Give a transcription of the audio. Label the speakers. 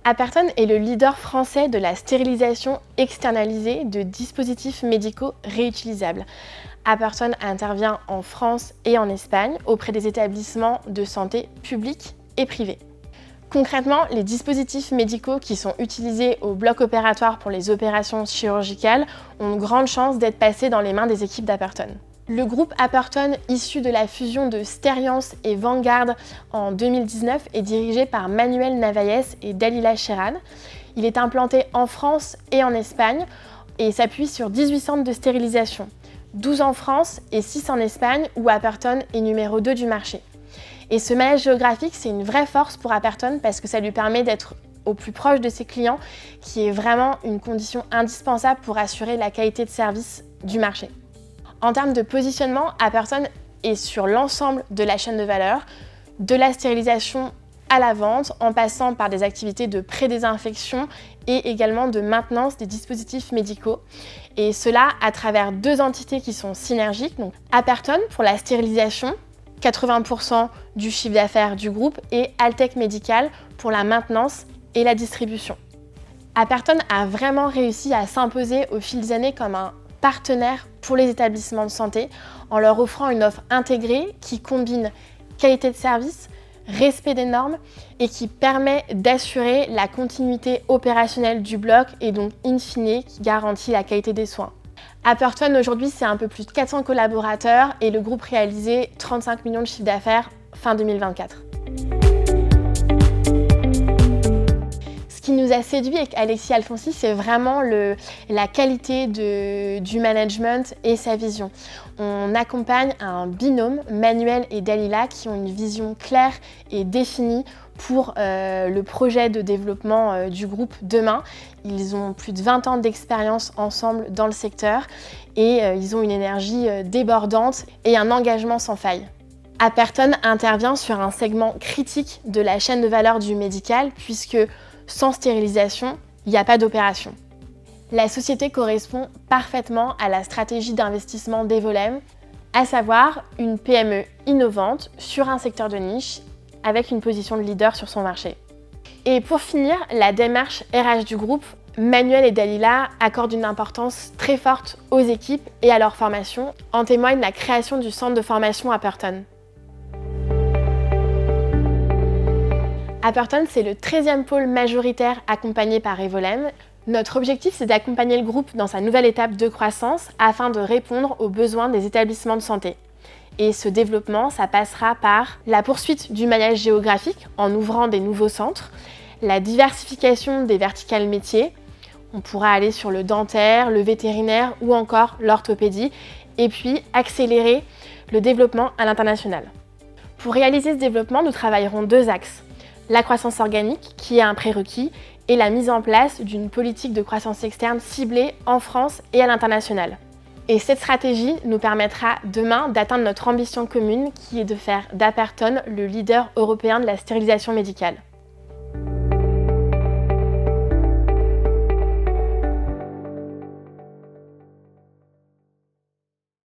Speaker 1: Aperton est le leader français de la stérilisation externalisée de dispositifs médicaux réutilisables. Aperton intervient en France et en Espagne auprès des établissements de santé publics et privés. Concrètement, les dispositifs médicaux qui sont utilisés au bloc opératoire pour les opérations chirurgicales ont une grande chance d'être passés dans les mains des équipes d'Aperton. Le groupe Aperton, issu de la fusion de Steriance et Vanguard en 2019, est dirigé par Manuel Navaez et Dalila Sheran. Il est implanté en France et en Espagne et s'appuie sur 18 centres de stérilisation, 12 en France et 6 en Espagne, où Aperton est numéro 2 du marché. Et ce maillage géographique, c'est une vraie force pour Aperton parce que ça lui permet d'être au plus proche de ses clients, qui est vraiment une condition indispensable pour assurer la qualité de service du marché. En termes de positionnement, Aperton est sur l'ensemble de la chaîne de valeur, de la stérilisation à la vente, en passant par des activités de pré-désinfection et également de maintenance des dispositifs médicaux. Et cela à travers deux entités qui sont synergiques. Donc Aperton pour la stérilisation, 80% du chiffre d'affaires du groupe, et Altec Medical pour la maintenance et la distribution. Aperton a vraiment réussi à s'imposer au fil des années comme un partenaire pour les établissements de santé en leur offrant une offre intégrée qui combine qualité de service, respect des normes et qui permet d'assurer la continuité opérationnelle du bloc et donc in fine qui garantit la qualité des soins. Aperton aujourd'hui, c'est un peu plus de 400 collaborateurs et le groupe réalisait 35 millions de chiffre d'affaires fin 2024. Ce qui nous a séduit avec Alexis Alfonsi, c'est vraiment la qualité du management et sa vision. On accompagne un binôme, Manuel et Dalila, qui ont une vision claire et définie pour le projet de développement du groupe demain. Ils ont plus de 20 ans d'expérience ensemble dans le secteur et ils ont une énergie débordante et un engagement sans faille. Aperton intervient sur un segment critique de la chaîne de valeur du médical puisque sans stérilisation, il n'y a pas d'opération. La société correspond parfaitement à la stratégie d'investissement d'Evolem, à savoir une PME innovante sur un secteur de niche avec une position de leader sur son marché. Et pour finir, la démarche RH du groupe, Manuel et Dalila accordent une importance très forte aux équipes et à leur formation. En témoigne la création du centre de formation Aperton. Aperton, c'est le 13e pôle majoritaire accompagné par Evolem. Notre objectif, c'est d'accompagner le groupe dans sa nouvelle étape de croissance afin de répondre aux besoins des établissements de santé. Et ce développement, ça passera par la poursuite du maillage géographique en ouvrant des nouveaux centres, la diversification des verticales métiers, on pourra aller sur le dentaire, le vétérinaire ou encore l'orthopédie, et puis accélérer le développement à l'international. Pour réaliser ce développement, nous travaillerons deux axes. La croissance organique, qui est un prérequis, et la mise en place d'une politique de croissance externe ciblée en France et à l'international. Et cette stratégie nous permettra demain d'atteindre notre ambition commune qui est de faire d'Aperton le leader européen de la stérilisation médicale.